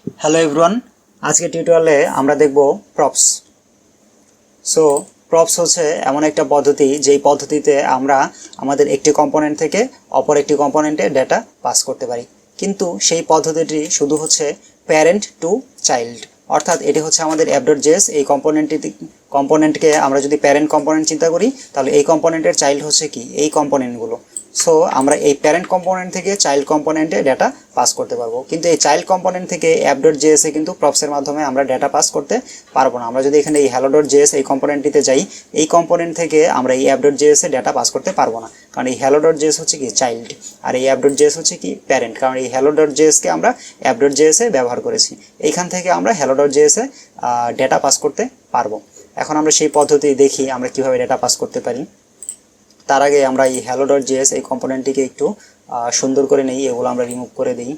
Hello everyone, আজকে টিউটোরিয়ালে আমরা দেখব প্রপস। সো প্রপস হচ্ছে এমন একটা পদ্ধতি যেই পদ্ধতিতে আমরা আমাদের একটি কম্পোনেন্ট থেকে অপর একটি কম্পোনেন্টে ডেটা পাস করতে পারি, কিন্তু সেই পদ্ধতিটি শুধু হচ্ছে প্যারেন্ট টু চাইল্ড। অর্থাৎ এটি হচ্ছে আমাদের app.js। এই কম্পোনেন্টকে আমরা যদি প্যারেন্ট কম্পোনেন্ট চিন্তা করি, তাহলে এই কম্পোনেন্টের চাইল্ড হচ্ছে কি এই কম্পোনেন্টগুলো। সো আমরা এই প্যারেন্ট কম্পোনেন্ট থেকে চাইল্ড কম্পোনেন্টে ডেটা পাস করতে পারবো, কিন্তু এই চাইল্ড কম্পোনেন্ট থেকে app.js এ কিন্তু প্রপসের মাধ্যমে আমরা ডেটা পাস করতে পারবো না। আমরা যদি এখানে এই hello.js এই কম্পোনেন্টটিতে যাই, এই কম্পোনেন্ট থেকে আমরা এই app.js এ ডেটা পাস করতে পারবো না, কারণ এই hello.js হচ্ছে কি চাইল্ড আর এই app.js হচ্ছে কি প্যারেন্ট। কারণ এই hello.js কে আমরা app.js এ ব্যবহার করেছি, এইখান থেকে আমরা hello.js এ ডেটা পাস করতে পারবো। এখন আমরা সেই পদ্ধতি দেখি আমরা কিভাবে ডেটা পাস করতে পারি। তার আগে আমরা এই hello.js এই কম্পোনেন্টটিকে একটু সুন্দর করে নেই, এগুলো আমরা রিমুভ করে দিই।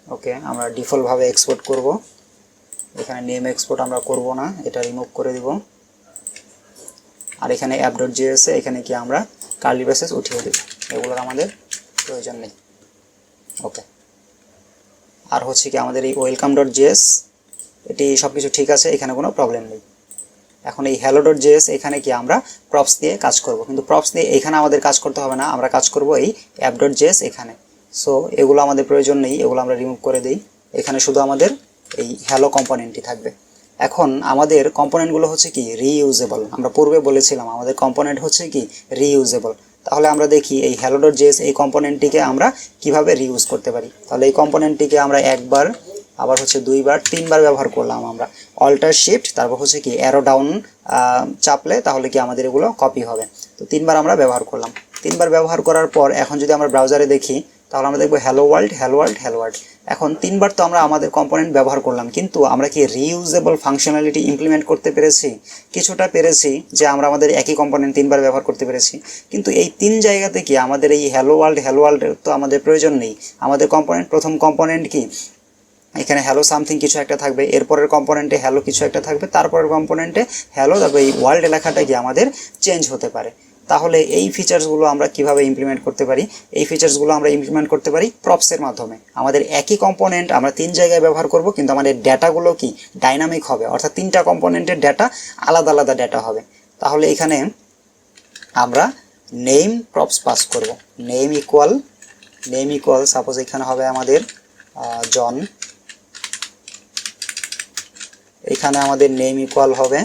ওকে, আমরা ডিফল্ট ভাবে এক্সপোর্ট করব, এখানে নেম এক্সপোর্ট আমরা করব না, এটা রিমুভ করে দিব। আর এখানে app.js এ এখানে কি আমরা কার্লি ব্রেসেস উঠিয়ে দেব, এগুলোর আমাদের প্রয়োজন নেই। ওকে, আর হচ্ছে কি আমাদের এই welcome.js এটি সবকিছু ঠিক আছে, এখানে কোনো প্রবলেম নেই। এখন এই hello.js এখানে কি আমরা প্রপস দিয়ে কাজ করব, কিন্তু প্রপস দিয়ে এখানে আমাদের কাজ করতে হবে না, আমরা কাজ করব এই app.js এখানে। সো এগুলো আমাদের প্রয়োজন নেই, এগুলো আমরা রিমুভ করে দিই। এখানে শুধু আমাদের এই হ্যালো কম্পোনেন্টই থাকবে। এখন আমাদের কম্পোনেন্টগুলো হচ্ছে কি রিইউজেবল। আমরা পূর্বে বলেছিলাম আমাদের কম্পোনেন্ট হচ্ছে কি রিইউজেবল। তাহলে আমরা দেখি এই hello.js এই কম্পোনেন্টটিকে আমরা কিভাবে রিইউজ করতে পারি। তাহলে এই কম্পোনেন্টটিকে আমরা একবার, আবার হচ্ছে দুইবার, তিনবার ব্যবহার করলাম। আমরা অল্টার শিফট তারপর হচ্ছে কি অ্যারো ডাউন চাপলে তাহলে কি আমাদের এগুলো কপি হবে। তো তিনবার আমরা ব্যবহার করলাম। তিনবার ব্যবহার করার পর এখন যদি আমরা ব্রাউজারে দেখি, তাহলে আমরা দেখবো hello world, hello world, hello world. এখন তিনবার তো আমরা আমাদের কম্পোনেন্ট ব্যবহার করলাম, কিন্তু আমরা কি রিইউজেবল ফাংশনালিটি ইমপ্লিমেন্ট করতে পেরেছি? কিছুটা পেরেছি, যে আমরা আমাদের একই কম্পোনেন্ট তিনবার ব্যবহার করতে পেরেছি, কিন্তু এই তিন জায়গাতে কি আমাদের এই হ্যালো ওয়ার্ল্ড তো আমাদের প্রয়োজন নেই। আমাদের কম্পোনেন্ট, প্রথম কম্পোনেন্ট কি এখানে হ্যালো সামথিং কিছু একটা থাকবে, এরপরের কম্পোনেন্টে হ্যালো কিছু একটা থাকবে, তারপরের কম্পোনেন্টে হ্যালো, তারপর এই ওয়ার্ল্ড লেখাটা কি আমাদের চেঞ্জ হতে পারে। তাহলে এই ফিচার্সগুলো আমরা কিভাবে ইমপ্লিমেন্ট করতে পারি? এই ফিচার্সগুলো আমরা ইমপ্লিমেন্ট করতে পারি প্রপসের মাধ্যমে। আমাদের একই কম্পোনেন্ট আমরা তিন জায়গায় ব্যবহার করব, কিন্তু আমাদের ডেটাগুলো কি ডাইনামিক হবে, অর্থাৎ তিনটা কম্পোনেন্টের ডেটা আলাদা আলাদা ডেটা হবে। তাহলে এখানে আমরা নেম প্রপস পাস করব। নেম ইকুয়াল সাপোজ এখানে হবে আমাদের জন, এখানে আমাদের নেম ইকুয়াল হবে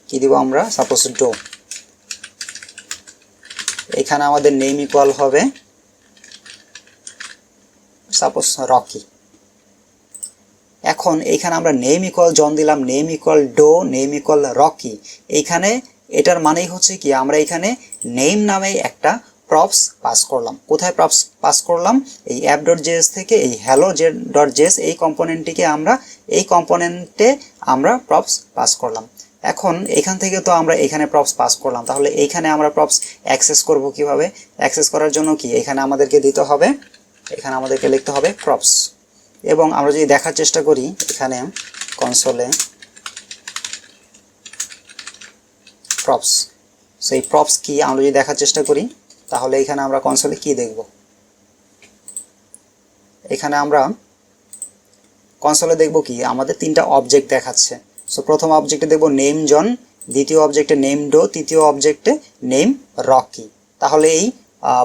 কি দিব আমরা, সাপোজ ডো। এখানে আমাদের নেম ইকুয়াল হবে সাপোজ রকি। এখন এখানে আমরা নেম ইকুয়াল জন দিলাম, name equal Doe, name equal Rocky. এইখানে এটার মানেই হচ্ছে কি আমরা এখানে নেম নামে একটা প্রপস পাস করলাম। কোথায় প্রপস পাস করলাম? এই app.js থেকে এই hello.js এই কম্পোনেন্টটিকে আমরা এই কম্পোনেন্টে আমরা প্রপস পাস করলাম। এখন এখান থেকে তো আমরা এখানে প্রপস পাস করলাম, তাহলে এইখানে আমরা প্রপস অ্যাক্সেস করব কিভাবে? অ্যাক্সেস করার জন্য কি এখানে আমাদেরকে দিতে হবে, এখানে আমাদেরকে লিখতে হবে প্রপস। এবং আমরা যদি দেখার চেষ্টা করি এখানে কনসোলে প্রপস, সেই প্রপস কি আমরা যদি দেখার চেষ্টা করি, তাহলে এখানে আমরা কনসোলে কি দেখব? এখানে আমরা কনসোলে দেখব কি আমাদের তিনটা অবজেক্ট দেখাচ্ছে। সো প্রথম অবজেক্টে দেখব নেম জন, দ্বিতীয় অবজেক্টে নেম ডো, তৃতীয় অবজেক্টে নেম রকি। তাহলে এই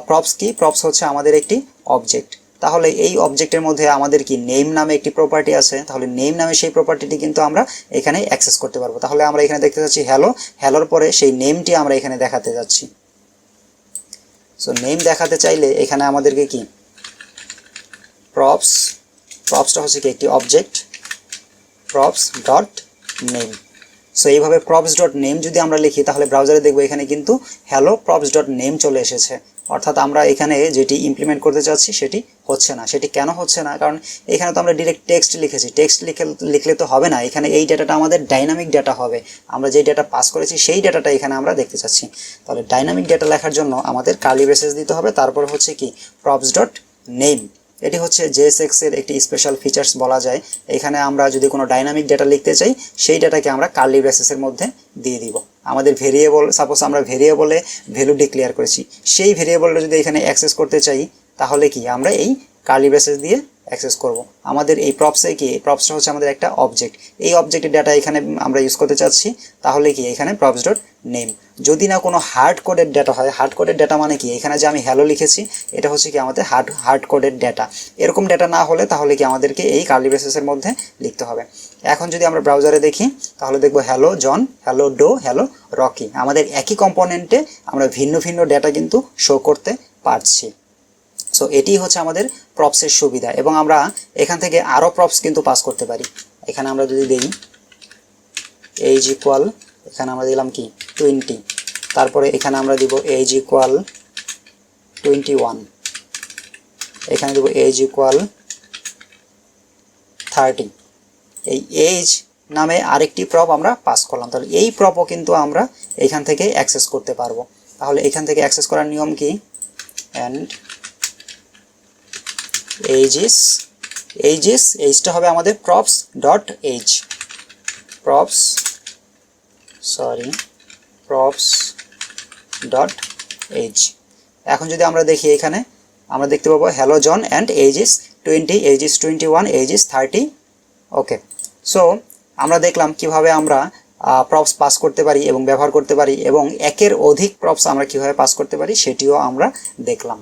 প্রপস কি? প্রপস হচ্ছে আমাদের একটি অবজেক্ট। তাহলে এই অবজেক্টের মধ্যে আমাদের কি নেম নামে একটি প্রপার্টি আছে, তাহলে নেম নামে সেই প্রপার্টিটি কিন্তু আমরা এখানে অ্যাক্সেস করতে পারবো। তাহলে আমরা এখানে দেখতে যাচ্ছি হ্যালো, হ্যালোর পরে সেই নেমটি আমরা এখানে দেখাতে যাচ্ছি। সো নেম দেখাতে চাইলে এখানে আমাদেরকে কি প্রপসটা হচ্ছে কি একটি object, props dot name. So এইভাবে প্রপস ডট নেম যদি আমরা লিখি, তাহলে ব্রাউজারে দেখবো এখানে কিন্তু হ্যালো প্রপস ডট নেম চলে এসেছে। অর্থাৎ আমরা এখানে যেটি ইমপ্লিমেন্ট করতে চাচ্ছি সেটি হচ্ছে না। সেটি কেন হচ্ছে না? কারণ এখানে তো আমরা ডিরেক্ট টেক্সট লিখেছি, টেক্সট লিখলে তো হবে না। এখানে এই ডেটাটা আমাদের ডাইনামিক ডেটা হবে, আমরা যে ডেটা পাস করেছি সেই ডেটাটা এখানে আমরা দেখতে চাচ্ছি। তাহলে ডাইনামিক ডেটা লেখার জন্য আমাদের কার্লি ব্রেসেস দিতে হবে, তারপর হচ্ছে কি প্রপস ডট নেম। এটি হচ্ছে JSX এর একটি স্পেশাল ফিচার্স বলা যায়। এখানে আমরা যদি কোনো ডাইনামিক ডেটা লিখতে চাই, সেই ডেটাকে আমরা কার্লি ব্রেসেসের মধ্যে দিয়ে দিব। আমাদের ভেরিয়েবল, সাপোজ আমরা ভেরিয়েবলে ভ্যালু ডিক্লেয়ার করেছি, সেই ভেরিয়েবলটা যদি এখানে অ্যাক্সেস করতে চাই, তাহলে কি আমরা এই কার্লি ব্রেসেস দিয়ে অ্যাক্সেস করব। আমাদের এই প্রপসে কি, প্রপসটা হচ্ছে আমাদের একটা অবজেক্ট, এই অবজেক্টের ডাটা এখানে আমরা ইউজ করতে চাচ্ছি, তাহলে কি এখানে প্রপস ডট নেম। যদি না কোনো হার্ড কোডেড ডাটা হয়, হার্ড কোডেড ডাটা মানে কি, এখানে যে আমি হ্যালো লিখেছি এটা হচ্ছে কি আমাদের হার্ড কোডেড ডাটা, এরকম ডাটা না হলে তাহলে কি আমাদেরকে এই কার্লি ব্রেসেসের মধ্যে লিখতে হবে। এখন যদি আমরা ব্রাউজারে দেখি তাহলে দেখবো hello John, hello Doe, hello Rocky, আমাদের একই কম্পোনেন্টে আমরা ভিন্ন ভিন্ন ডাটা কিন্তু শো করতে পারছি। সো এটি হচ্ছে আমাদের প্রপসের সুবিধা, এবং আমরা এখান থেকে আরও প্রপস কিন্তু পাস করতে পারি। এখানে আমরা যদি দিই এজ ইকুয়াল, এখানে আমরা দিলাম কি 20, তারপরে এখানে আমরা দিব এজ ইকুয়াল 21, এখানে দেব এজ ইকুয়াল 30। এই এজ নামে আরেকটি প্রপ আমরা পাস করলাম, তাহলে এই প্রপও কিন্তু আমরা এখান থেকে অ্যাক্সেস করতে পারবো। তাহলে এখান থেকে অ্যাক্সেস করার নিয়ম কি, অ্যান্ড এইজটা হবে আমাদের props dot age, props dot age। এখন যদি আমরা দেখি এখানে আমরা দেখতে পাবো hello John and age is 20, age is 21, age is 30। Okay, so আমরা দেখলাম কিভাবে আমরা প্রপস পাস করতে পারি এবং ব্যবহার করতে পারি, এবং একের অধিক প্রপস আমরা কিভাবে পাস করতে পারি সেটিও আমরা দেখলাম।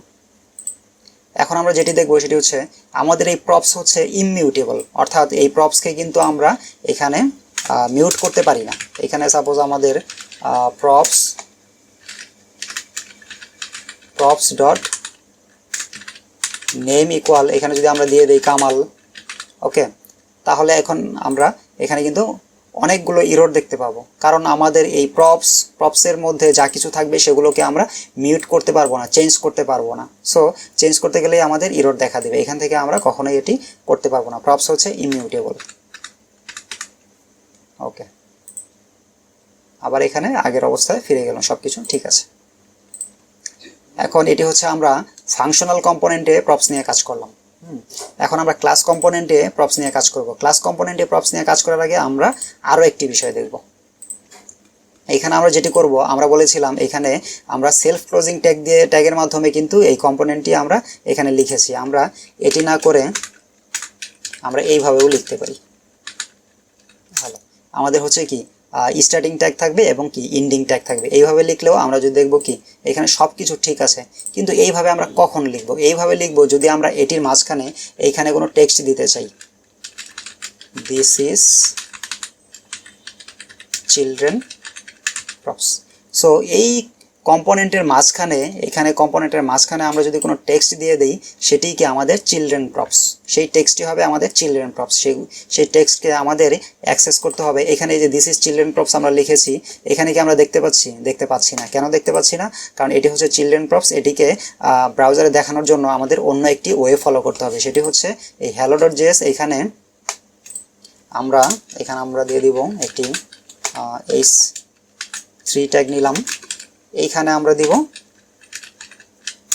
এখন আমরা যেটি দেখব সেটি হচ্ছে আমাদের এই প্রপস হচ্ছে ইমিউটেবল, অর্থাৎ এই প্রপসকে কিন্তু আমরা এখানে মিউট করতে পারি না। এখানে সাপোজ আমাদের প্রপস ডট নেম ইকুয়াল, এখানে যদি আমরা দিয়ে দিই কামাল, ওকে, তাহলে এখন আমরা এখানে কিন্তু অনেকগুলো ইরর দেখতে পাবো, কারণ আমাদের এই প্রপসের মধ্যে যা কিছু থাকবে সেগুলোকে আমরা মিউট করতে পারবো না, চেঞ্জ করতে পারবো না। সো চেঞ্জ করতে গেলেই আমাদের ইরর দেখা দেবে, এখান থেকে আমরা কখনোই এটি করতে পারবো না। প্রপস হচ্ছে ইমিউটেবল। ওকে, আবার এখানে আগের অবস্থায় ফিরে গেলাম, সব কিছু ঠিক আছে। এখন এটি হচ্ছে আমরা ফাংশনাল কম্পোনেন্টে প্রপস নিয়ে কাজ করলাম। এখন আমরা ক্লাস কম্পোনেন্টে প্রপস নিয়ে কাজ করব। ক্লাস কম্পোনেন্টে প্রপস নিয়ে কাজ করার আগে আমরা আরও একটি বিষয় দেখব। এখানে আমরা যেটি করব, আমরা বলেছিলাম এখানে আমরা সেলফ ক্লোজিং ট্যাগ দিয়ে, ট্যাগের মাধ্যমে কিন্তু এই কম্পোনেন্টটি আমরা এখানে লিখেছি। আমরা এটি না করে আমরা এইভাবেও লিখতে পারি। ভালো, আমাদের হচ্ছে কি স্টার্টিং ট্যাগ থাকবে এবং কি এন্ডিং ট্যাগ থাকবে। এইভাবে লিখলেও আমরা যদি দেখব কি এখানে সব কিছু ঠিক আছে, কিন্তু এইভাবে আমরা কখন লিখব, এইভাবে লিখব যদি আমরা এটির মাঝখানে এইখানে কোনো টেক্সট দিতে চাই, this is children props. So এই কম্পোনেন্টের মাঝখানে, এখানে কম্পোনেন্টের মাঝখানে আমরা যদি কোনো টেক্সট দিয়ে দিই সেটি কি আমাদের চিলড্রেন প্রপস, সেই টেক্সটটি হবে আমাদের চিলড্রেন প্রপস। সেই টেক্সটকে আমাদের অ্যাক্সেস করতে হবে। এখানে যে দিস ইজ চিলড্রেন প্রপস আমরা লিখেছি, এখানে কি আমরা দেখতে পাচ্ছি না। কেন দেখতে পাচ্ছি না? কারণ এটি হচ্ছে চিলড্রেন প্রপস। এটিকে ব্রাউজারে দেখানোর জন্য আমাদের অন্য একটি ওয়ে ফলো করতে হবে, সেটি হচ্ছে এই hello.js। এখানে আমরা দিয়ে দিব একটি h3 ট্যাগ নিলাম, এইখানে আমরা দিব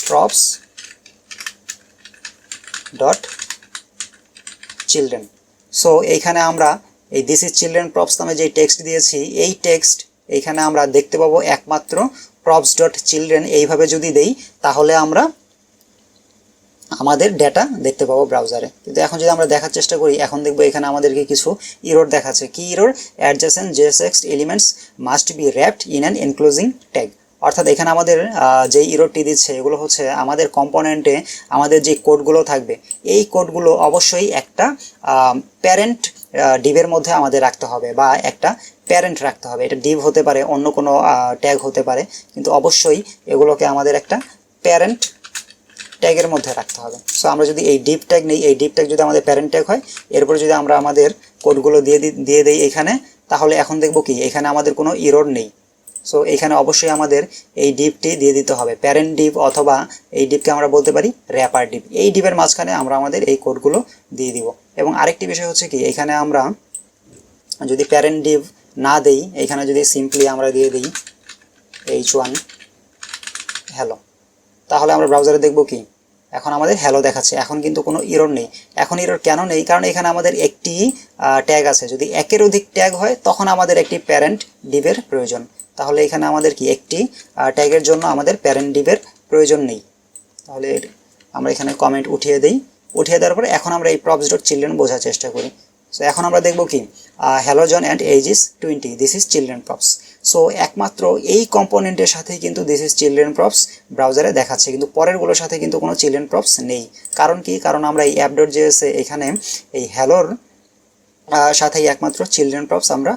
props ডট চিলড্রেন। সো এইখানে আমরা এই দিস ইজ চিলড্রেন প্রপস নামে যে টেক্সট দিয়েছি, এই টেক্সট এইখানে আমরা দেখতে পাবো একমাত্র props ডট চিলড্রেন। এইভাবে যদি দেই তাহলে আমরা আমাদের ডেটা দেখতে পাবো ব্রাউজারে। কিন্তু এখন যদি আমরা দেখার চেষ্টা করি, এখন দেখবো এখানে আমাদেরকে কিছু ইরর দেখাচ্ছে। কি error? Adjacent JSX elements must be wrapped in an enclosing tag. অর্থাৎ এখানে আমাদের যে ইররটি দিচ্ছে এগুলো হচ্ছে আমাদের কম্পোনেন্টে আমাদের যে কোডগুলো থাকবে, এই কোডগুলো অবশ্যই একটা প্যারেন্ট ডিভের মধ্যে আমাদের রাখতে হবে, বা একটা প্যারেন্ট রাখতে হবে। এটা ডিভ হতে পারে, অন্য কোনো ট্যাগ হতে পারে, কিন্তু অবশ্যই এগুলোকে আমাদের একটা প্যারেন্ট ট্যাগের মধ্যে রাখতে হবে। সো আমরা যদি এই ডিভ ট্যাগ নেই, এই ডিভ ট্যাগ যদি আমাদের প্যারেন্ট ট্যাগ হয়, এরপর যদি আমরা আমাদের কোডগুলো দিয়ে দিই এখানে, তাহলে এখন দেখব কি এখানে আমাদের কোনো ইরর নেই। সো এখানে অবশ্যই আমাদের এই ডিভটি দিয়ে দিতে হবে, প্যারেন্ট ডিভ, অথবা এই ডিভকে আমরা বলতে পারি র্যাপার ডিভ। এই ডিভের মাঝখানে আমরা আমাদের এই কোডগুলো দিয়ে দিব। এবং আরেকটি বিষয় হচ্ছে কি, এখানে আমরা যদি প্যারেন্ট ডিভ না দেই, এখানে যদি সিম্পলি আমরা দিয়ে দিই h1 হ্যালো, তাহলে আমরা ব্রাউজারে দেখব কি এখন আমাদের হ্যালো দেখাচ্ছে। এখন কিন্তু কোনো ইরর নেই। এখন ইরর কেন নেই? কারণ এখানে আমাদের একটি ট্যাগ আছে। যদি একের অধিক ট্যাগ হয় তখন আমাদের একটি প্যারেন্ট ডিভের প্রয়োজন। তাহলে এখানে আমাদের কি একটি ট্যাগের জন্য আমাদের প্যারেন্ট ডিভের প্রয়োজন নেই। তাহলে আমরা এখানে কমেন্ট উঠিয়ে দিই, উঠিয়ে দেওয়ার পরে এখন আমরা এই প্রপস ডট চিলড্রেন বোঝার চেষ্টা করি। সো এখন আমরা দেখব কি hello John and age is 20, this is children props. So একমাত্র এই কম্পোনেন্টের সাথে কিন্তু দিস ইজ চিলড্রেন প্রপস ব্রাউজারে দেখাচ্ছে, কিন্তু পরেরগুলোর সাথে কিন্তু কোনো চিলড্রেন প্রপস নেই। কারণ কি, কারণ আমরা এই অ্যাপ ডট জেএসে এখানে এই হ্যালোর সাথেই একমাত্র চিলড্রেন প্রপস আমরা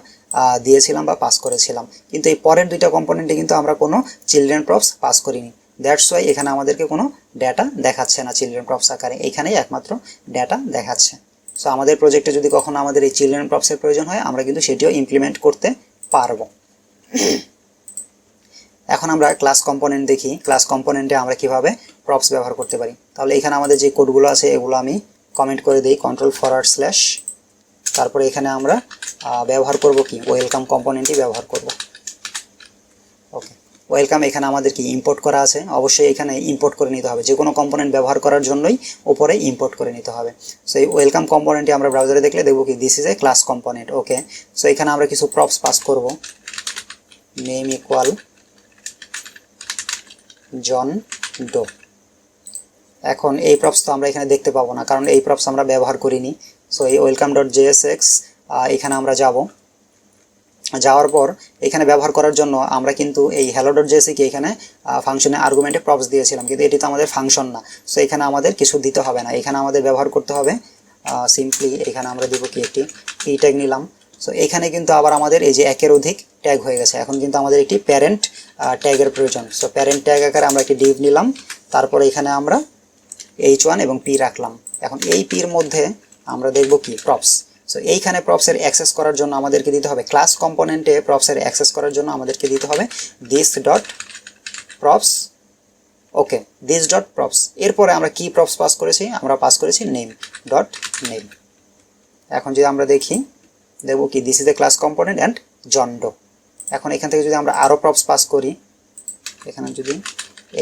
দিয়েছিলাম বা পাস করেছিলাম, কিন্তু এই পরের দুইটা কম্পোনেন্টে কিন্তু আমরা কোনো চিলড্রেন প্রপস পাস করিনি। দ্যাটস ওয়াই এখানে আমাদেরকে কোনো ডেটা দেখাচ্ছে না চিলড্রেন প্রপস আকারে, এখানেই একমাত্র ডেটা দেখাচ্ছে। সো আমাদের প্রজেক্টে যদি কখনো আমাদের এই চিলড্রেন প্রপসের প্রয়োজন হয় আমরা কিন্তু সেটিও ইমপ্লিমেন্ট করতে পারবো। এখন আমরা ক্লাস কম্পোনেন্ট দেখি, ক্লাস কম্পোনেন্টে আমরা কিভাবে প্রপস ব্যবহার করতে পারি। তাহলে এখানে আমাদের যে কোডগুলো আছে এগুলো আমি কমেন্ট করে দিই, কন্ট্রোল//। তারপরে এখানে আমরা ব্যবহার করব কি, ওয়েলকাম কম্পোনেন্টই ব্যবহার করব। ওকে, ওয়েলকাম এখানে আমাদের কি ইম্পোর্ট করা আছে, অবশ্যই এখানে ইম্পোর্ট করে নিতে হবে, যে কোনো কম্পোনেন্ট ব্যবহার করার জন্যই উপরে ইম্পোর্ট করে নিতে হবে। সো এই ওয়েলকাম কম্পোনেন্টে আমরা ব্রাউজারে দেখলে দেখব কি this is a class component. Okay, so এখানে আমরা কিছু প্রপস পাস করব, নেম ইকুয়াল জন ডো। এখন এই প্রপস তো আমরা এখানে দেখতে পাবো না, কারণ এই প্রপস আমরা ব্যবহার করিনি। সো এই ওয়েলকাম ডট জেএসএক্স এখানে আমরা যাওয়ার পর এখানে ব্যবহার করার জন্য আমরা কিন্তু এই হ্যালো ডট জেএসকে এখানে ফাংশনে আর্গুমেন্টে প্রপস দিয়েছিলাম, কিন্তু এটি তো আমাদের ফাংশন না। সো এখানে আমাদের কিছু দিতে হবে না, এখানে আমাদের ব্যবহার করতে হবে সিম্পলি এখানে আমরা দিব কি একটি ই ট্যাগ নিলাম। সো এখানে কিন্তু আবার আমাদের এই যে একের অধিক ট্যাগ হয়ে গেছে, এখন কিন্তু আমাদের একটি প্যারেন্ট ট্যাগের প্রয়োজন। সো প্যারেন্ট ট্যাগ আকারে আমরা একটি ডিভ নিলাম, তারপরে এখানে আমরা h1 এবং p রাখলাম। এখন এই পির মধ্যে আমরা দেখব কি প্রপস। সো এইখানে প্রপসের অ্যাক্সেস করার জন্য আমাদেরকে দিতে হবে, ক্লাস কম্পোনেন্টে প্রপসের অ্যাক্সেস করার জন্য আমাদেরকে দিতে হবে this dot props. Okay, this dot props. এরপরে আমরা কি প্রপস পাস করেছি, আমরা পাস করেছি নেম ডট নেম। এখন যদি আমরা দেখি দেখব কি this is a class component and John Doe. এখন এখান থেকে যদি আমরা আরও প্রপস পাস করি, এখানে যদি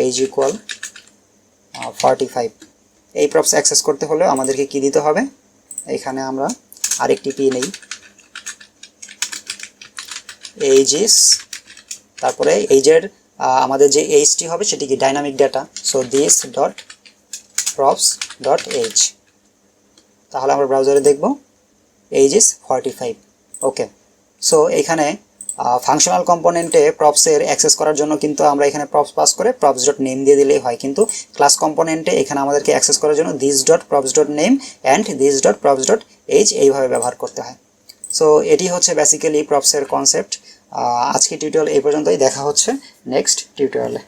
এজ ইকুয়াল 45, এই প্রপস অ্যাক্সেস করতে হলে আমাদেরকে কি দিতে হবে, এখানে আমরা আরেকটি পি নেই, এজ ইজ, তারপরে এইজের আমাদের যে এইজটি হবে সেটি কি dynamic data. So this dot props dot age, তাহলে আমরা ব্রাউজারে দেখব এজ ইজ 45। ওকে, সো এখানে ফাংশনাল কম্পোনেন্টে প্রপসের অ্যাক্সেস করার জন্য কিন্তু আমরা এখানে প্রপস পাস করে প্রপস ডট নেম দিয়ে দিলেই হয়, কিন্তু ক্লাস কম্পোনেন্টে এখানে আমাদেরকে অ্যাক্সেস করার জন্য this dot props dot name and this dot props dot age এইভাবে ব্যবহার করতে হয়। সো এটি হচ্ছে বেসিক্যালি প্রপসের কনসেপ্ট। আজকে টিউটোরিয়াল এই পর্যন্তই, দেখা হচ্ছে নেক্সট টিউটোরিয়ালে।